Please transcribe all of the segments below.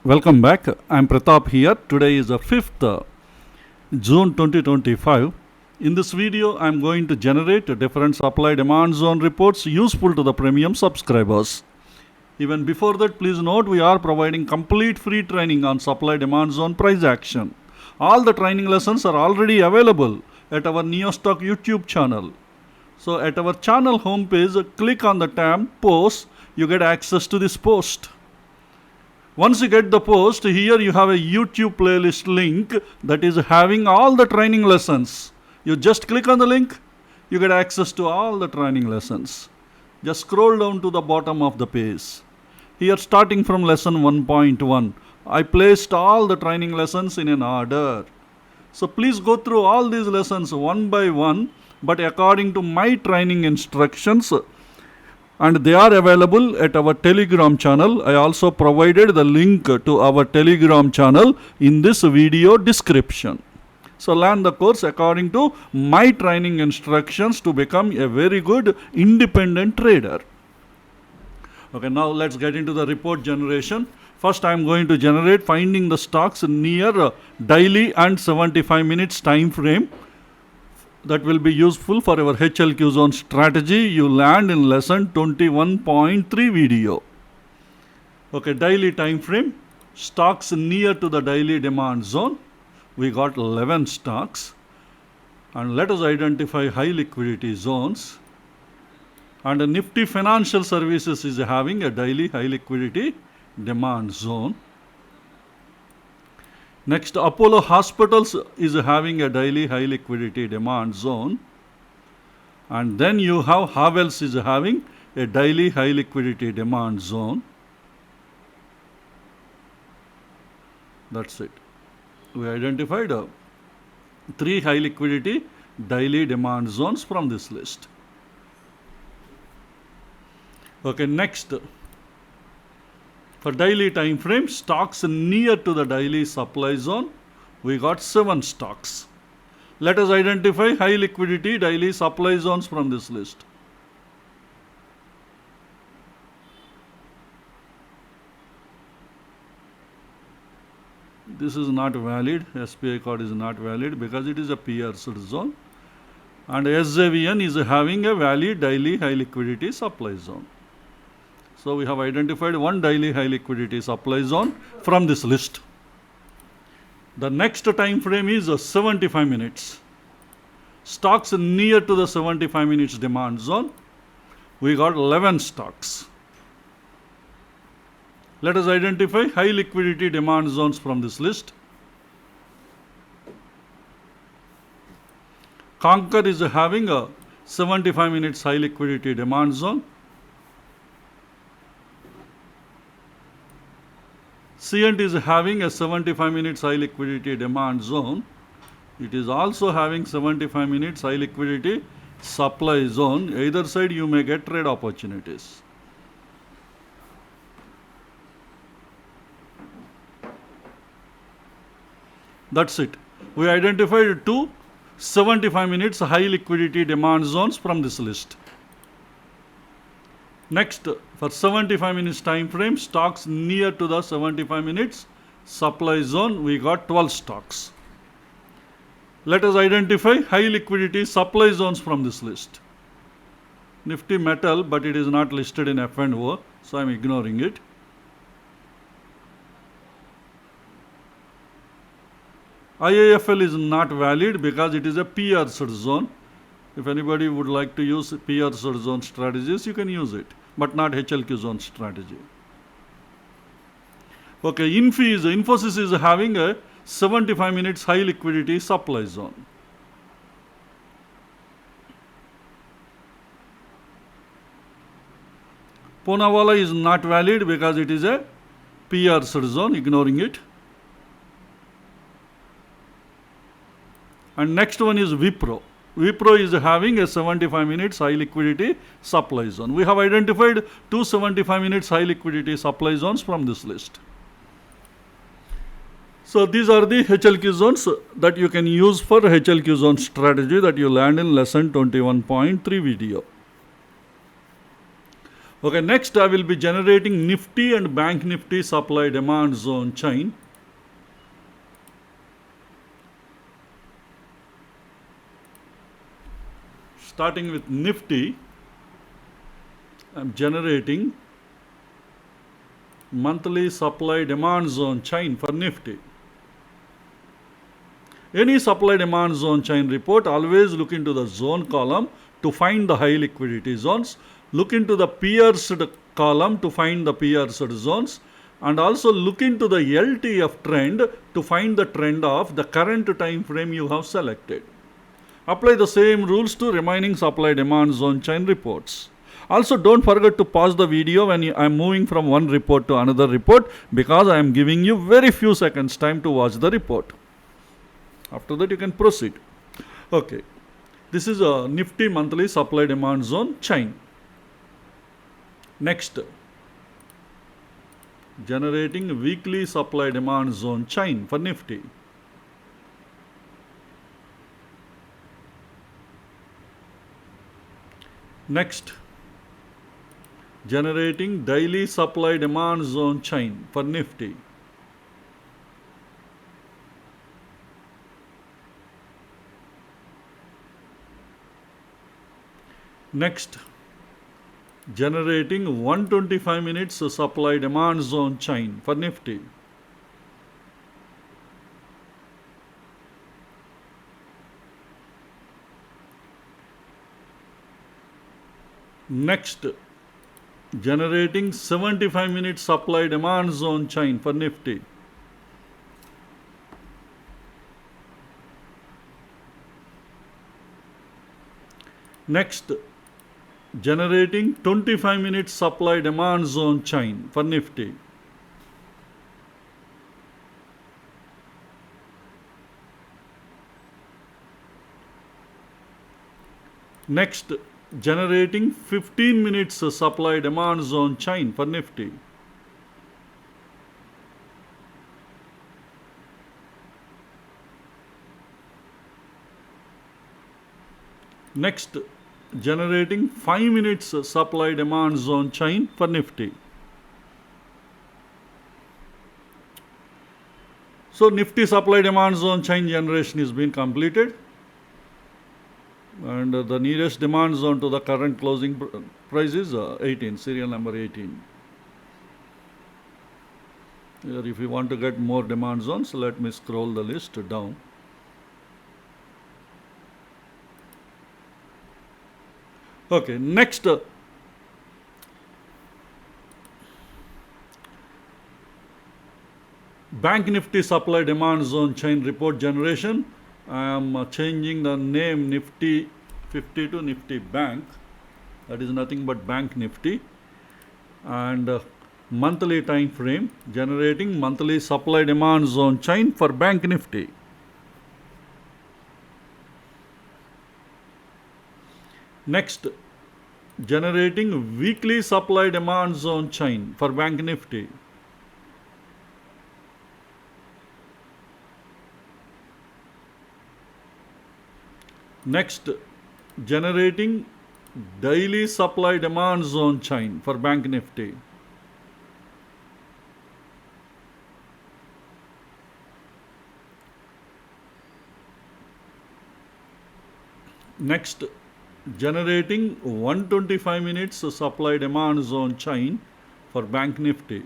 Welcome back. I'm Pratap here. Today is the 5th June 2025. In this video, I'm going to generate different supply demand zone reports useful to the premium subscribers. Even before that, please note we are providing complete free training on supply demand zone price action. All the training lessons are already available at our NeoStock YouTube channel. So at our channel homepage, click on the tab post. You get access to this post. Once you get the post, here you have a YouTube playlist link that is having all the training lessons. You just click on the link, you get access to all the training lessons. Just scroll down to the bottom of the page. Here, starting from lesson 1.1, I placed all the training lessons in an order. So please go through all these lessons one by one, but according to my training instructions, and they are available at our Telegram channel. I also provided the link to our Telegram channel in this video description. So learn the course according to my training instructions to become a very good independent trader. Okay, now let's get into the report generation. First, I am going to generate finding the stocks near daily and 75 minutes time frame. That will be useful for our HLQ zone strategy. You learned in lesson 21.3 video. Okay, daily time frame. Stocks near to the daily demand zone. We got 11 stocks. And let us identify high liquidity zones. And NIFTY Financial Services is having a daily high liquidity demand zone. Next, Apollo Hospitals is having a daily high liquidity demand zone. And then you have Havels is having a daily high liquidity demand zone. That's it. We identified 3 high liquidity daily demand zones from this list. Okay, next. For daily time frame, stocks near to the daily supply zone, we got 7 stocks. Let us identify high liquidity daily supply zones from this list. This is not valid. SPI code is not valid because it is a pierced zone. And SJVN is having a valid daily high liquidity supply zone. So we have identified 1 daily high liquidity supply zone from this list. The next time frame is 75 minutes. Stocks near to the 75 minutes demand zone. We got 11 stocks. Let us identify high liquidity demand zones from this list. Concur is having a 75 minutes high liquidity demand zone. CNT is having a 75 minutes high liquidity demand zone. It is also having 75 minutes high liquidity supply zone. Either side you may get trade opportunities. That's it. We identified 2 75 minutes high liquidity demand zones from this list. Next, for 75 minutes time frame, stocks near to the 75 minutes supply zone, we got 12 stocks. Let us identify high liquidity supply zones from this list. Nifty metal, but it is not listed in F&O, so I am ignoring it. IIFL is not valid because it is a pierced zone. If anybody would like to use pierced zone strategies, you can use it, but not HLQ zone strategy. Okay, Infosys is having a 75 minutes high liquidity supply zone. Poonawalla is not valid because it is a pierced zone, ignoring it. And next one is Wipro. Wipro is having a 75 minutes high liquidity supply zone. We have identified 2 75 minutes high liquidity supply zones from this list. So these are the HLQ zones that you can use for HLQ zone strategy that you learned in lesson 21.3 video. Okay, next I will be generating Nifty and Bank Nifty supply demand zone chain. Starting with Nifty, I am generating monthly supply demand zone chain for Nifty. Any supply demand zone chain report, always look into the zone column to find the high liquidity zones. Look into the pierced column to find the pierced zones, and also look into the LTF trend to find the trend of the current time frame you have selected. Apply the same rules to remaining supply demand zone chain reports. Also, don't forget to pause the video when I am moving from one report to another report, because I am giving you very few seconds time to watch the report. After that, you can proceed. Okay, this is a Nifty monthly supply demand zone chain. Next, generating weekly supply demand zone chain for Nifty. Next, generating daily supply demand zone chain for Nifty. Next, generating 125 minutes supply demand zone chain for Nifty. Next, generating 75 minutes supply demand zone chain for Nifty. Next, generating 25 minutes supply demand zone chain for Nifty. Next, generating 15 minutes supply demand zone chain for Nifty. Next, generating 5 minutes supply demand zone chain for Nifty. So Nifty supply demand zone chain generation is being completed, and the nearest demand zone to the current closing price is 18, serial number 18. Here, if you want to get more demand zones, let me scroll the list down. Okay, next, Bank Nifty supply demand zone chain report generation. I am changing the name Nifty 50 to Nifty Bank. That is nothing but Bank Nifty. And monthly time frame, generating monthly supply demand zone chain for Bank Nifty. Next, generating weekly supply demand zone chain for Bank Nifty. Next, generating daily supply demand zone chain for Bank Nifty. Next, generating 125 minutes supply demand zone chain for Bank Nifty.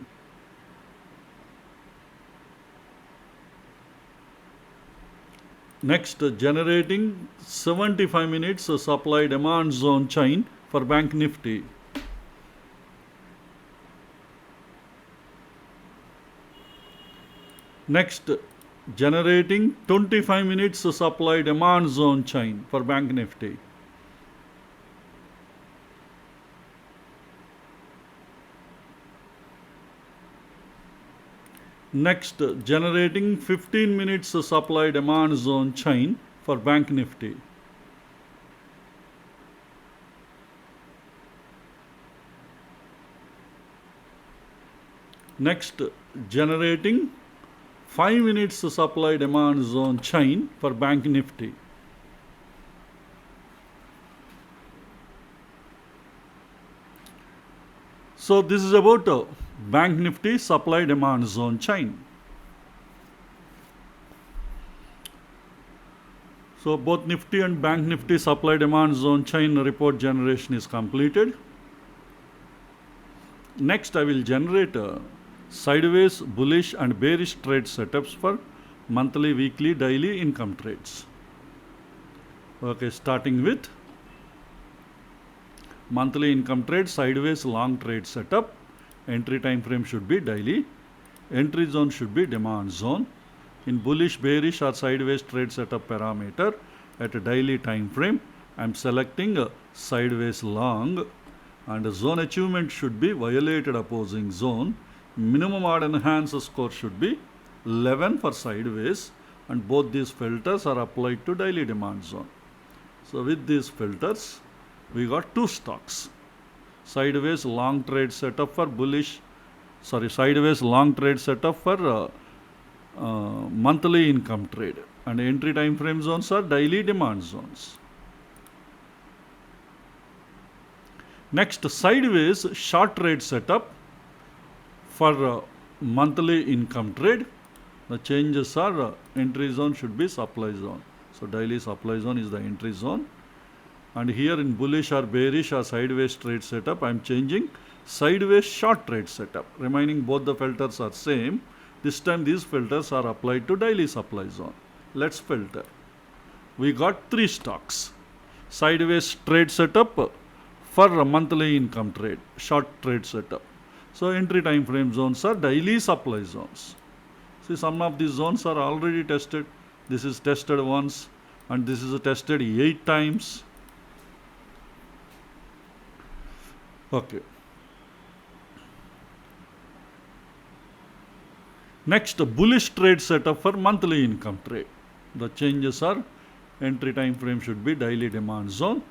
Next, generating 75 minutes supply demand zone chain for Bank Nifty. Next, generating 25 minutes supply demand zone chain for Bank Nifty. Next, generating 15 minutes supply demand zone chain for Bank Nifty. Next, generating 5 minutes supply demand zone chain for Bank Nifty. So this is about Bank Nifty supply demand zone chain. So both Nifty and Bank Nifty supply demand zone chain report generation is completed. Next I will generate sideways, bullish and bearish trade setups for monthly, weekly, daily income trades. Okay, starting with monthly income trade, sideways long trade setup. Entry time frame should be daily. Entry zone should be demand zone. In bullish, bearish or sideways trade setup parameter at a daily time frame, I am selecting a sideways long, and the zone achievement should be violated opposing zone. Minimum odd enhance score should be 11 for sideways, and both these filters are applied to daily demand zone. So with these filters, we got two stocks. Sideways long trade setup for bullish, sideways long trade setup for monthly income trade, and entry time frame zones are daily demand zones. Next, sideways short trade setup for monthly income trade. The changes are entry zone should be supply zone. So daily supply zone is the entry zone. And here in bullish or bearish or sideways trade setup, I am changing sideways short trade setup. Remaining both the filters are same. This time these filters are applied to daily supply zone. Let's filter. We got three stocks. Sideways trade setup for a monthly income trade, short trade setup. So entry time frame zones are daily supply zones. See, some of these zones are already tested. This is tested once and this is tested 8 times. Okay. Next, bullish trade setup for monthly income trade. The changes are entry time frame should be daily demand zone,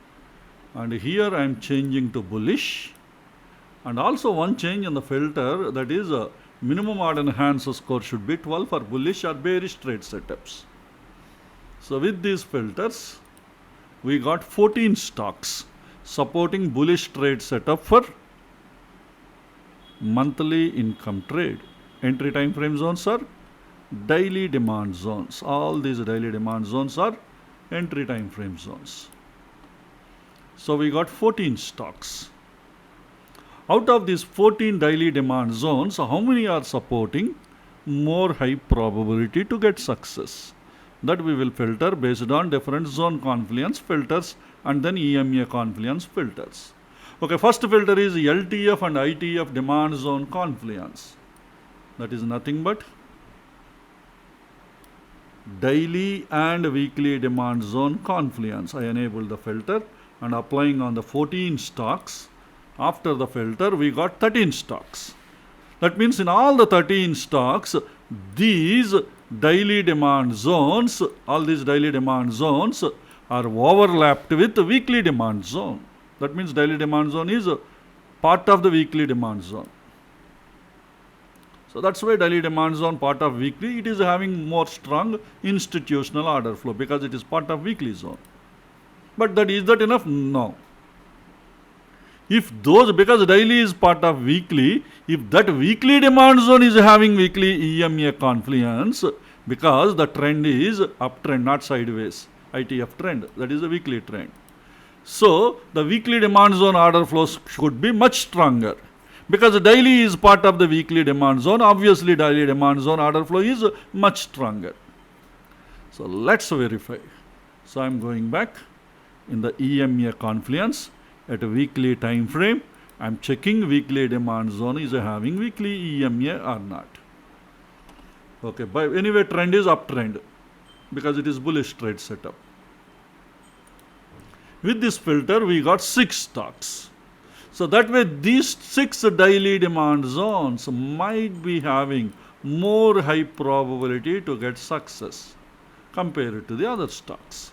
and here I am changing to bullish, and also one change in the filter, that is minimum odd enhance score should be 12 for bullish or bearish trade setups. So with these filters, we got 14 stocks supporting bullish trade setup for monthly income trade. Entry time frame zones are daily demand zones. All these daily demand zones are entry time frame zones. So we got 14 stocks. Out of these 14 daily demand zones, how many are supporting more high probability to get success? That we will filter based on different zone confluence filters and then EMA confluence filters. Okay, first filter is LTF and ITF demand zone confluence. That is nothing but daily and weekly demand zone confluence. I enable the filter and applying on the 14 stocks. After the filter, we got 13 stocks. That means in all the 13 stocks, these daily demand zones, all these daily demand zones are overlapped with the weekly demand zone. That means daily demand zone is part of the weekly demand zone. So that's why daily demand zone part of weekly, it is having more strong institutional order flow because it is part of weekly zone. But is that enough? No. If those, because daily is part of weekly, if that weekly demand zone is having weekly EMA confluence, because the trend is uptrend, not sideways, ITF trend, that is the weekly trend. So the weekly demand zone order flows should be much stronger. Because daily is part of the weekly demand zone, obviously daily demand zone order flow is much stronger. So let's verify. So I'm going back in the EMA confluence at a weekly time frame. I'm checking weekly demand zone is having weekly EMA or not. Okay, but anyway trend is uptrend because it is bullish trade setup. With this filter we got 6 stocks. So that way these 6 daily demand zones might be having more high probability to get success compared to the other stocks.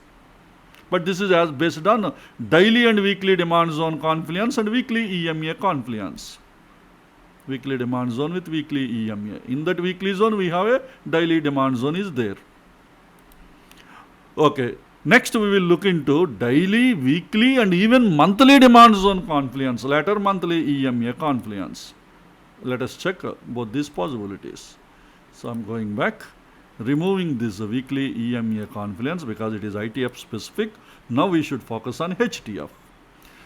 But this is as based on daily and weekly demand zone confluence and weekly EMA confluence. Weekly demand zone with weekly EMA. In that weekly zone we have a daily demand zone is there. Okay, Next, we will look into daily, weekly and even monthly demand zone confluence, later monthly EMA confluence. Let us check both these possibilities. So, I am going back, removing this weekly EMA confluence because it is ITF specific. Now, we should focus on HTF.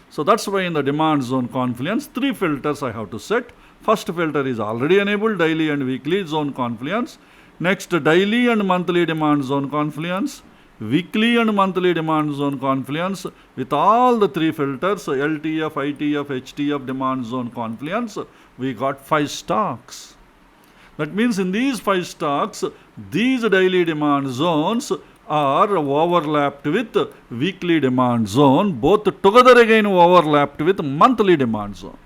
So, that's why in the demand zone confluence, 3 filters I have to set. First filter is already enabled, daily and weekly zone confluence. Next, daily and monthly demand zone confluence. Weekly and monthly demand zone confluence. With all the 3 filters, LTF, ITF, HTF demand zone confluence, we got 5 stocks. That means in these 5 stocks, these daily demand zones are overlapped with weekly demand zone, both together again overlapped with monthly demand zone.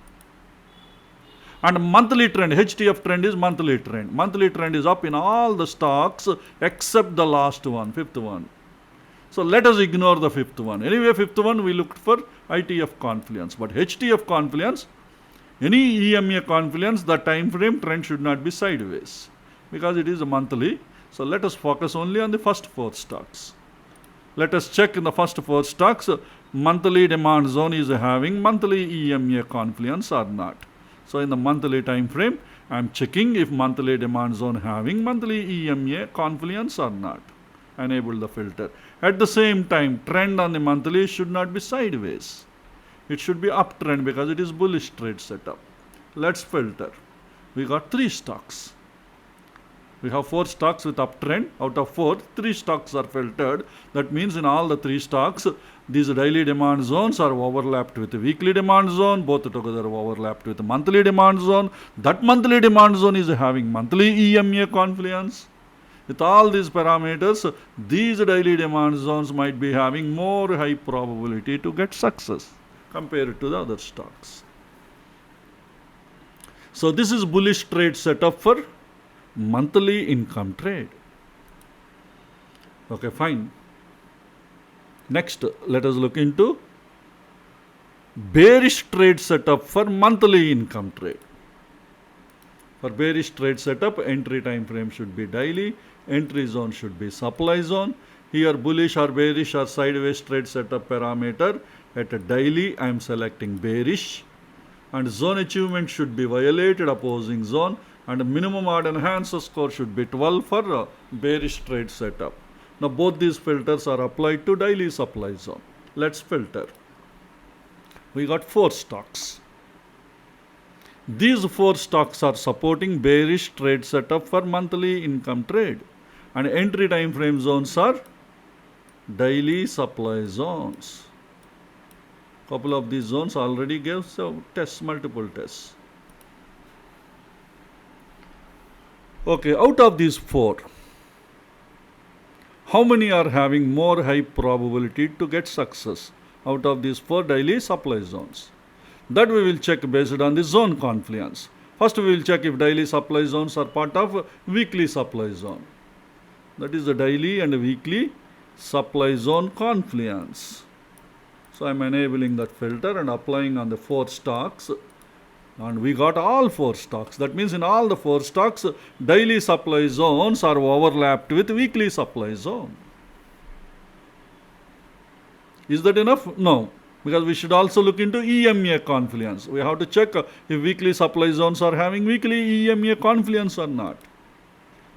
And monthly trend, HTF trend is monthly trend. Monthly trend is up in all the stocks except the last one, 5th one. So let us ignore the 5th one. Anyway, 5th one we looked for ITF confluence. But HTF confluence, any EMA confluence, the time frame trend should not be sideways because it is a monthly. So let us focus only on the first 4 stocks. Let us check in the first 4 stocks, monthly demand zone is having monthly EMA confluence or not. So in the monthly time frame, I am checking if monthly demand zone having monthly EMA confluence or not. Enable the filter. At the same time, trend on the monthly should not be sideways. It should be uptrend because it is bullish trade setup. Let's filter. We got 3 stocks. We have 4 stocks with uptrend. Out of 4, 3 stocks are filtered. That means in all the 3 stocks, these daily demand zones are overlapped with the weekly demand zone, both together overlapped with the monthly demand zone. That monthly demand zone is having monthly EMA confluence. With all these parameters, these daily demand zones might be having more high probability to get success compared to the other stocks. So this is bullish trade setup for monthly income trade. Okay, fine. Next, let us look into bearish trade setup for monthly income trade. For bearish trade setup, entry time frame should be daily, entry zone should be supply zone. Here bullish or bearish or sideways trade setup parameter at a daily I am selecting bearish, and zone achievement should be violated opposing zone, and minimum odd enhancer score should be 12 for bearish trade setup. Now both these filters are applied to daily supply zone. Let's filter. We got 4 stocks. These 4 stocks are supporting bearish trade setup for monthly income trade, and entry time frame zones are daily supply zones. Couple of these zones already gave tests, multiple tests. Okay, out of these 4, how many are having more high probability to get success out of these 4 daily supply zones? That we will check based on the zone confluence. First, we will check if daily supply zones are part of weekly supply zone. That is the daily and weekly supply zone confluence. So I am enabling that filter and applying on the 4 stocks. And we got all 4 stocks. That means in all the 4 stocks, daily supply zones are overlapped with weekly supply zone. Is that enough? No. Because we should also look into EMA confluence. We have to check if weekly supply zones are having weekly EMA confluence or not.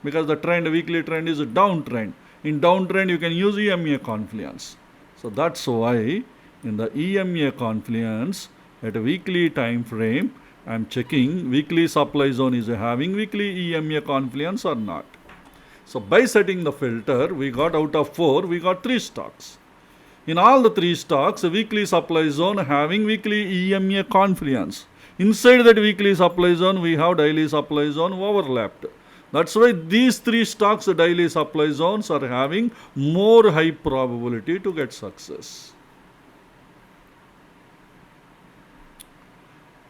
Because the trend, weekly trend is a downtrend. In downtrend, you can use EMA confluence. So that's why in the EMA confluence at a weekly time frame, I am checking weekly supply zone is having weekly EMA confluence or not. So by setting the filter, we got out of 4, we got 3 stocks. In all the 3 stocks, weekly supply zone having weekly EMA confluence. Inside that weekly supply zone, we have daily supply zone overlapped. That's why these 3 stocks, daily supply zones, are having more high probability to get success.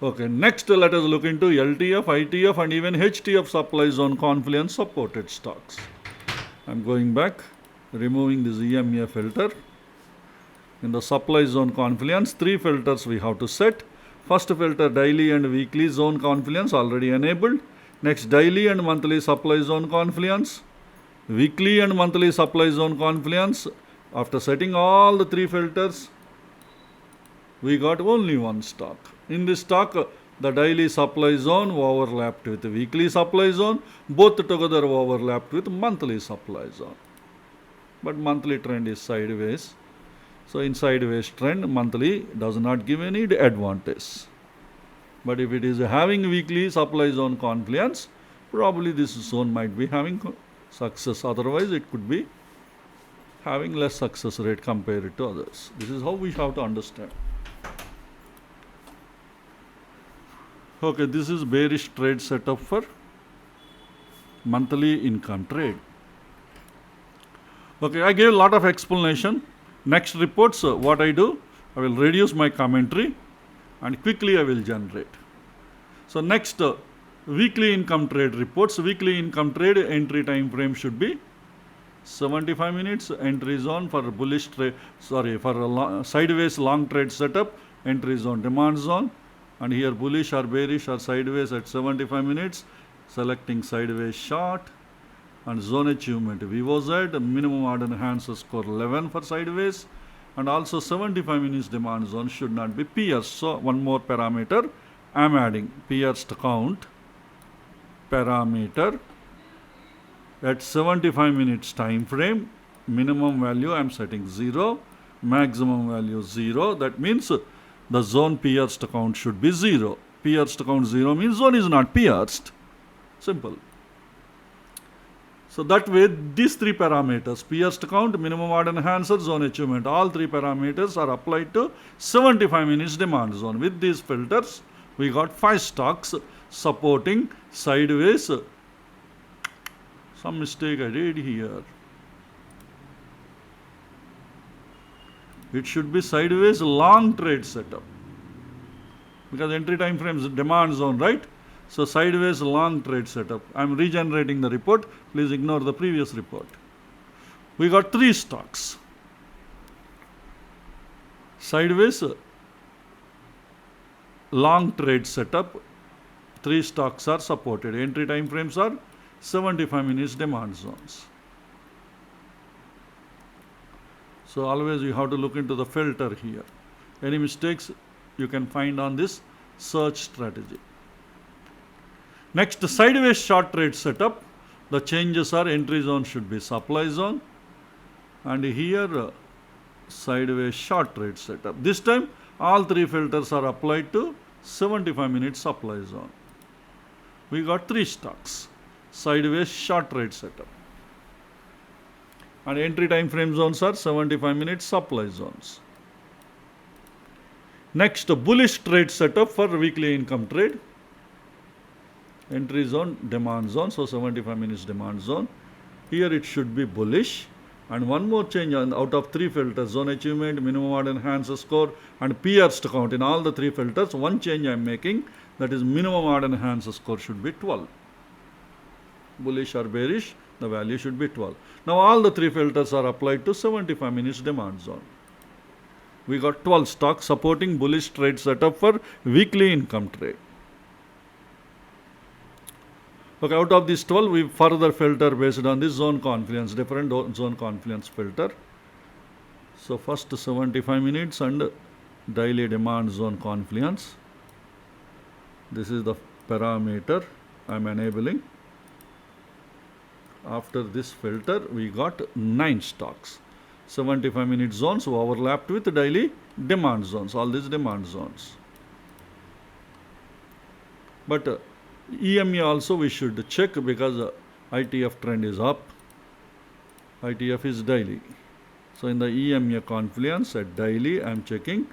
Okay, next let us look into LTF, ITF and even HTF supply zone confluence supported stocks. I am going back, removing this EMA filter. In the supply zone confluence, 3 filters we have to set. First filter, daily and weekly zone confluence already enabled. Next, daily and monthly supply zone confluence. Weekly and monthly supply zone confluence. After setting all the three filters, we got only one stock. In this stock, the daily supply zone overlapped with the weekly supply zone. Both together overlapped with monthly supply zone. But monthly trend is sideways. So in sideways trend, monthly does not give any advantage. But if it is having weekly supply zone confluence, probably this zone might be having success. Otherwise, it could be having less success rate compared to others. This is how we have to understand. Okay, this is bearish trade setup for monthly income trade. Okay, I gave a lot of explanation. Next reports, what I do, I will reduce my commentary and quickly I will generate. So next, weekly income trade reports. Weekly income trade entry time frame should be 75 minutes. Entry zone for bullish trade, for sideways long trade setup, entry zone, demand zone. And here bullish or bearish or sideways at 75 minutes, selecting sideways short. And zone achievement VOZ, minimum order enhancer score 11 for sideways, and also 75 minutes demand zone should not be pierced. So one more parameter I am adding, pierced count parameter at 75 minutes time frame. Minimum value I am setting 0, maximum value 0. That means the zone pierced count should be 0. Pierced count 0 means zone is not pierced. Simple. So that way, these three parameters, pierced count, minimum order enhancer, zone achievement, all three parameters are applied to 75 minutes demand zone. With these filters, we got 5 stocks supporting sideways. Some mistake I did here. It should be sideways long trade setup, because entry time frames demand zone, right? So sideways long trade setup. I am regenerating the report. Please ignore the previous report. We got 3 stocks. Sideways long trade setup. 3 stocks are supported. Entry time frames are 75 minutes demand zones. So always you have to look into the filter here. Any mistakes you can find on this search strategy. Next, sideways short trade setup. The changes are entry zone should be supply zone, and here sideways short trade setup. This time all 3 filters are applied to 75 minutes supply zone. We got 3 stocks. Sideways short trade setup. And entry time frame zones are 75 minutes supply zones. Next, bullish trade setup for weekly income trade. Entry zone, demand zone, so 75 minutes demand zone. Here it should be bullish. And one more change out of 3 filters, zone achievement, minimum order enhancer score, and pierced count. In all the 3 filters, one change I am making, that is minimum order enhancer score should be 12. Bullish or bearish, the value should be 12. Now all the 3 filters are applied to 75 minutes demand zone. We got 12 stocks supporting bullish trade setup for weekly income trade. Okay, out of these 12, we further filter based on this zone confluence, different zone confluence filter. So first 75 minutes and daily demand zone confluence. This is the parameter I am enabling. After this filter, we got 9 stocks. 75 minute zones overlapped with daily demand zones, all these demand zones. But EMA also we should check, because ITF trend is up. ITF is daily. So in the EMA confluence at daily, I am checking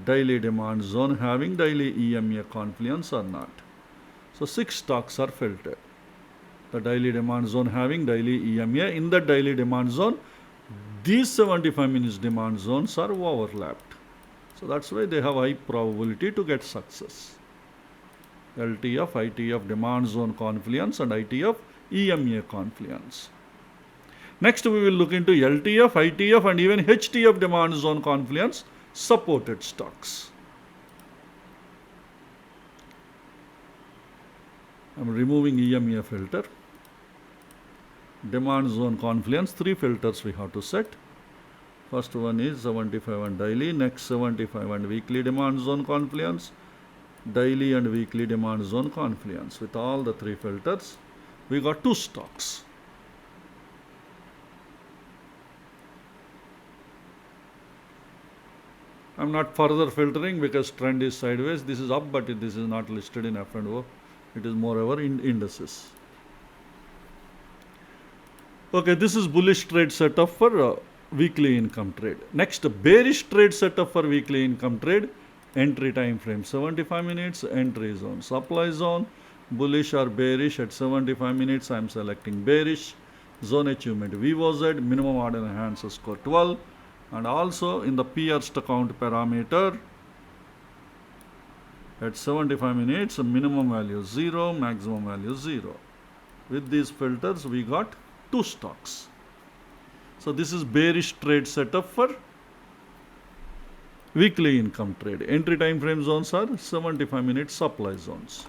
daily demand zone having daily EMA confluence or not. So 6 stocks are filtered. The daily demand zone having daily EMA. In the daily demand zone, these 75 minutes demand zones are overlapped. So that's why they have high probability to get success. LTF, ITF demand zone confluence, and ITF EMA confluence. Next we will look into LTF, ITF, and even HTF demand zone confluence supported stocks. I am removing EMA filter. Demand zone confluence, 3 filters we have to set. First one is 75 and daily, next 75 and weekly demand zone confluence, daily and weekly demand zone confluence. With all the three filters, we got two stocks. I'm not further filtering because trend is sideways. This is up, but this is not listed in F&O. It is moreover in indices. Okay, this is bullish trade setup for weekly income trade. Next, bearish trade setup for weekly income trade. Entry time frame 75 minutes, entry zone, supply zone, bullish or bearish at 75 minutes. I am selecting bearish. Zone achievement VOZ, minimum order enhancer score 12. And also in the pierced count parameter at 75 minutes, minimum value 0, maximum value 0. With these filters, we got two stocks. So this is bearish trade setup for weekly income trade. Entry time frame zones are 75 minute supply zones.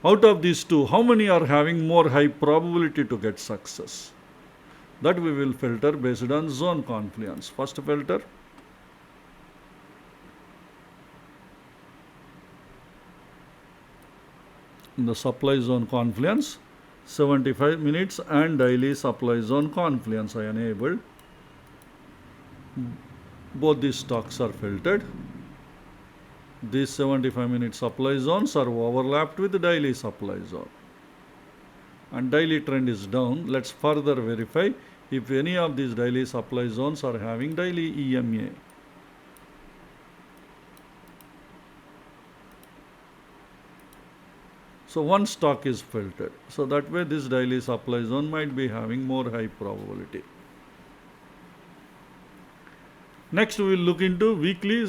Out of these two, how many are having more high probability to get success? That we will filter based on zone confluence. First filter, in the supply zone confluence, 75 minutes and daily supply zone confluence I enabled. Both these stocks are filtered. These 75 minute supply zones are overlapped with the daily supply zone. And daily trend is down. Let's further verify if any of these daily supply zones are having daily EMA. So one stock is filtered. So that way this daily supply zone might be having more high probability. Next we will look into weekly,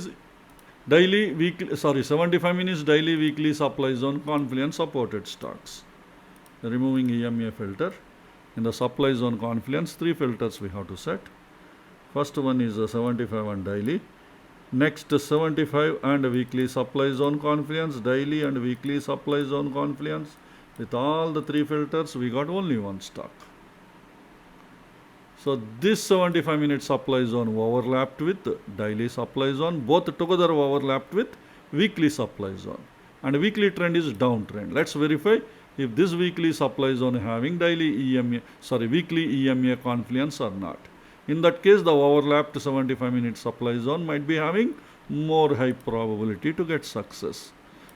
75 minutes daily weekly supply zone confluence supported stocks. Removing EMA filter. In the supply zone confluence, three filters we have to set. First one is 75 and daily. Next 75 and weekly supply zone confluence, daily and weekly supply zone confluence. With all the three filters, we got only one stock. So this 75 minute supply zone overlapped with daily supply zone, both together overlapped with weekly supply zone. And weekly trend is downtrend. Let's verify if this weekly supply zone having weekly EMA confluence or not. In that case, the overlapped 75 minute supply zone might be having more high probability to get success.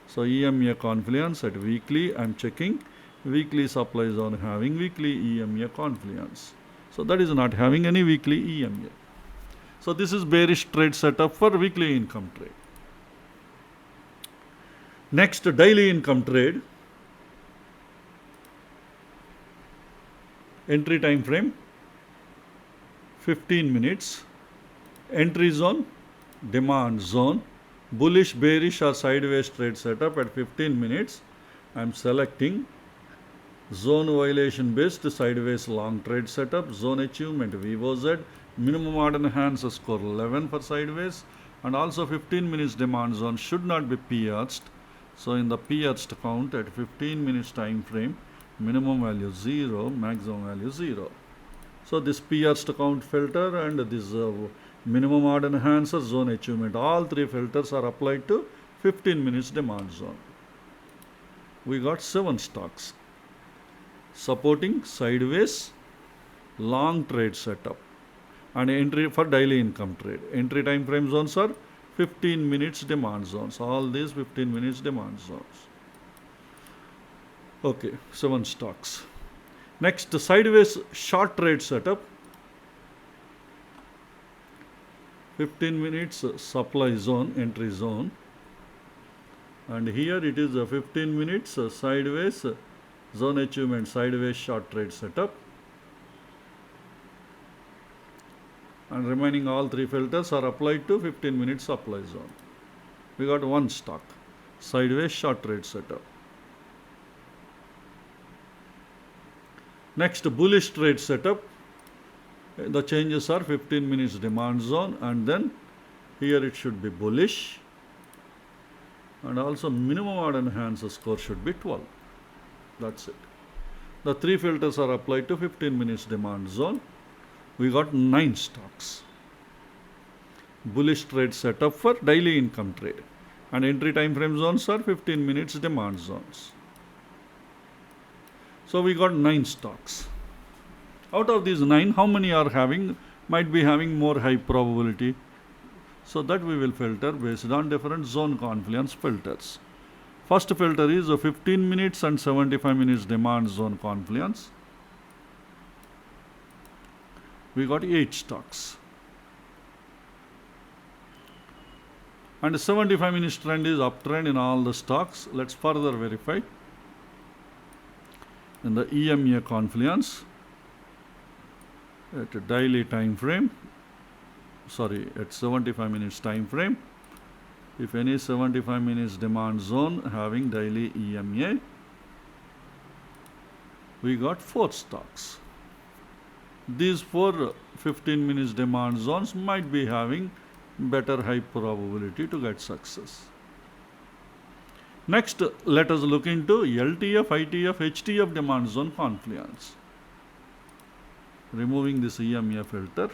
So EMA confluence at weekly, I am checking weekly supply zone having weekly EMA confluence. So that is not having any weekly EMA. So this is bearish trade setup for weekly income trade. Next, daily income trade. Entry time frame 15 minutes. Entry zone, demand zone, bullish, bearish or sideways trade setup at 15 minutes. I am selecting zone violation based sideways long trade setup, zone achievement VOZ, minimum order enhancer score 11 for sideways, and also 15 minutes demand zone should not be pierced. So in the pierced count at 15 minutes time frame, minimum value 0, maximum value 0. So this pierced count filter and this minimum order enhancer, zone achievement, all three filters are applied to 15 minutes demand zone. We got 7 stocks supporting sideways long trade setup and entry for daily income trade. Entry time frame zones are 15 minutes demand zones. All these 15 minutes demand zones. Okay, 7 stocks. Next, sideways short trade setup. 15 minutes supply zone, entry zone. And here it is 15 minutes sideways zone achievement, sideways short trade setup. And remaining all 3 filters are applied to 15 minutes supply zone. We got 1 stock, sideways short trade setup. Next, bullish trade setup. The changes are 15 minutes demand zone, and then here it should be bullish, and also minimum order enhancer score should be 12. That's it. The 3 filters are applied to 15 minutes demand zone. We got 9 stocks. bullish trade setup for daily income trade. And entry time frame zones are 15 minutes demand zones. So we got 9 stocks. Out of these 9, how many are might be having more high probability? So that we will filter based on different zone confluence filters. First filter is a 15 minutes and 75 minutes demand zone confluence. We got 8 stocks. And 75 minutes trend is uptrend in all the stocks. Let's further verify. In the EMA confluence, at a daily time frame, at 75 minutes time frame, if any 75 minutes demand zone having daily EMA, we got 4 stocks. These 4 15 minutes demand zones might be having better high probability to get success. Next, let us look into LTF, ITF, HTF demand zone confluence. Removing this EMA filter,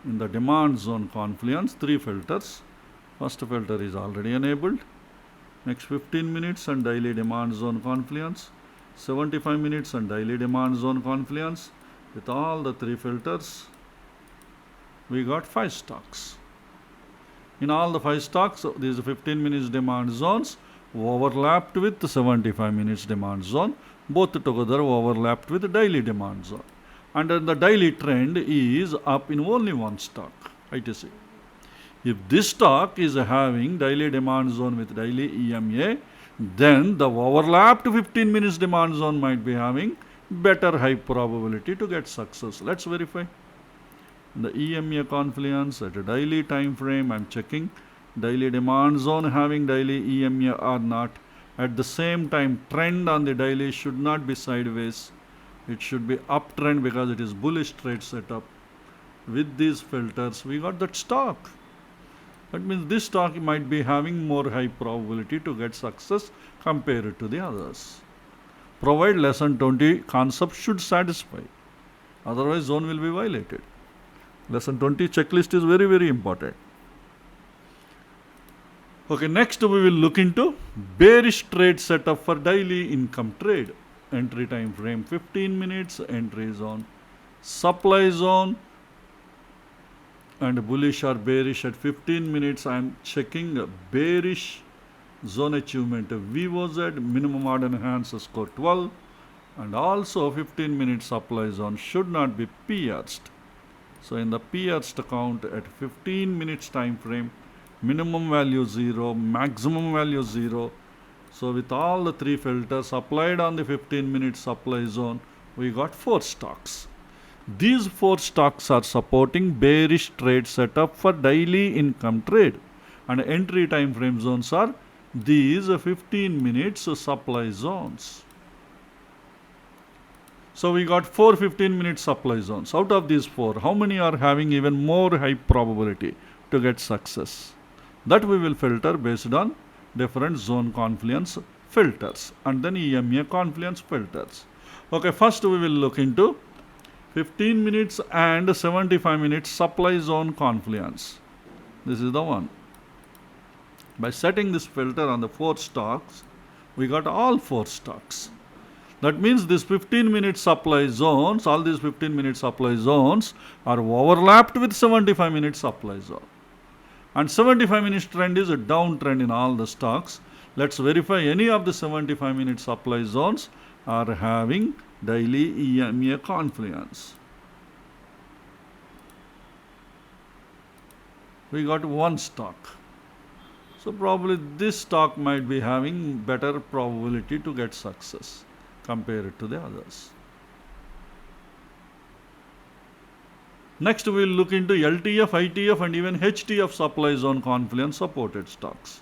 in the demand zone confluence, 3 filters. First filter is already enabled. Next 15 minutes and daily demand zone confluence, 75 minutes and daily demand zone confluence. With all the 3 filters, we got 5 stocks. In all the 5 stocks, these 15 minutes demand zones overlapped with the 75 minutes demand zone. Both together overlapped with the daily demand zone. And then the daily trend is up in only one stock, ITC. If this stock is having daily demand zone with daily EMA, then the overlapped 15 minutes demand zone might be having better high probability to get success. Let's verify. The EMA confluence at a daily time frame, I'm checking daily demand zone having daily EMA or not. At the same time, trend on the daily should not be sideways. It should be uptrend because it is bullish trade setup. With these filters, we got that stock. That means this stock might be having more high probability to get success compared to the others. Provide lesson 20 concept should satisfy. Otherwise, zone will be violated. Lesson 20 checklist is very, very important. Okay, next we will look into bearish trade setup for daily income trade. Entry time frame 15 minutes, entry zone, supply zone, and bullish or bearish at 15 minutes. I am checking bearish zone achievement VOZ, minimum order enhance score 12, and also 15 minute supply zone should not be pierced. So in the pierced count at 15 minutes time frame, minimum value 0, maximum value 0. So with all the 3 filters applied on the 15 minute supply zone, we got 4 stocks. These 4 stocks are supporting bearish trade setup for daily income trade, and entry time frame zones are these 15 minutes supply zones. So we got 4 15 minute supply zones. Out of these 4, how many are having even more high probability to get success? That we will filter based on different zone confluence filters and then EMA confluence filters. Okay, first we will look into 15 minutes and 75 minutes supply zone confluence. This is the one. By setting this filter on the 4 stocks, we got all 4 stocks. That means this 15 minute supply zones, all these 15 minute supply zones are overlapped with 75 minute supply zone. And 75 minutes trend is a downtrend in all the stocks. Let's verify any of the 75 minute supply zones are having daily EMA confluence. We got 1 stock. So probably this stock might be having better probability to get success compared to the others. Next we will look into LTF, ITF and even HTF supply zone confluence supported stocks.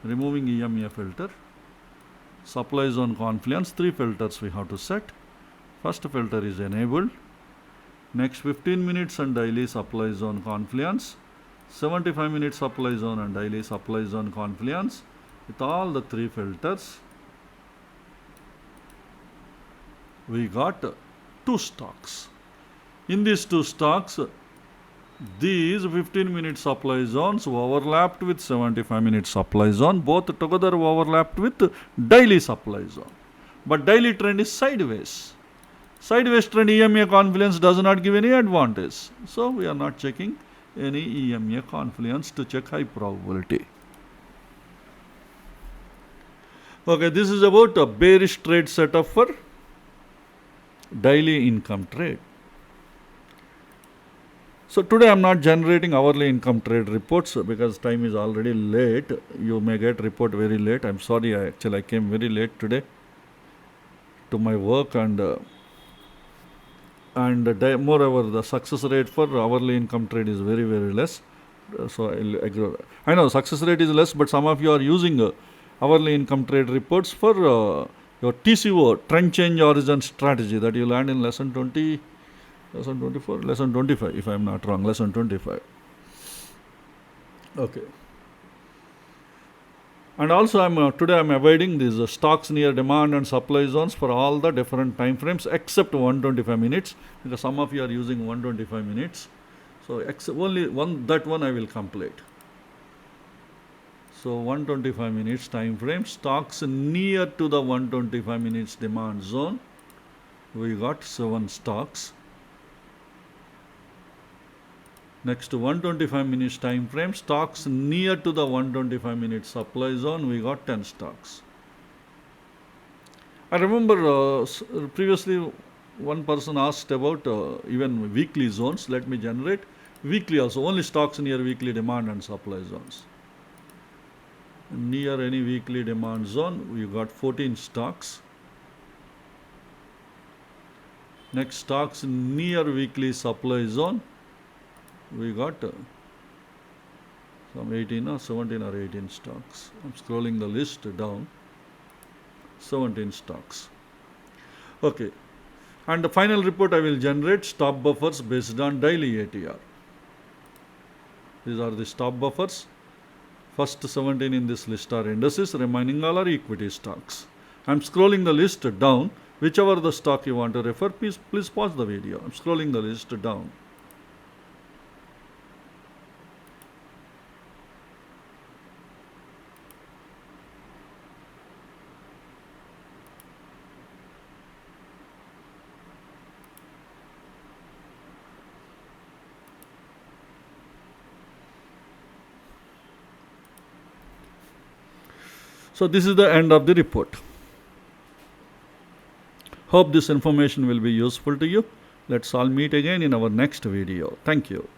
Removing EMA filter. Supply zone confluence, 3 filters we have to set. First filter is enabled. Next 15 minutes and daily supply zone confluence. 75 minute supply zone and daily supply zone confluence. With all the 3 filters, we got 2 stocks. In these 2 stocks, these 15-minute supply zones overlapped with 75-minute supply zone, both together overlapped with daily supply zone. But daily trend is sideways. Sideways trend EMA Confluence does not give any advantage. So we are not checking any EMA Confluence to check high probability. Okay, this is about a bearish trade setup for daily income trade. So today I am not generating hourly income trade reports because time is already late. You may get report very late. I'm sorry, I came very late today to my work, and moreover the success rate for hourly income trade is very, very less. So I know success rate is less, but some of you are using hourly income trade reports for your TCO, trend change origin strategy, that you learned in lesson 20. Lesson 24, lesson 25, if I am not wrong, lesson 25. Okay. And also today I am avoiding these stocks near demand and supply zones for all the different time frames except 125 minutes, because some of you are using 125 minutes. So only that one I will complete. So 125 minutes time frame, stocks near to the 125 minutes demand zone. We got 7 stocks. Next, 125 minutes time frame, stocks near to the 125 minute supply zone, we got 10 stocks. I remember previously one person asked about even weekly zones. Let me generate weekly also, only stocks near weekly demand and supply zones. Near any weekly demand zone, we got 14 stocks. Next, stocks near weekly supply zone, we got some 18 or 17 or 18 stocks. I'm scrolling the list down. 17 stocks. Okay. And the final report I will generate stop buffers based on daily ATR. These are the stop buffers. First 17 in this list are indices, remaining all are equity stocks. I'm scrolling the list down. Whichever the stock you want to refer, please pause the video. I'm scrolling the list down. So this is the end of the report. Hope this information will be useful to you. Let's all meet again in our next video. Thank you.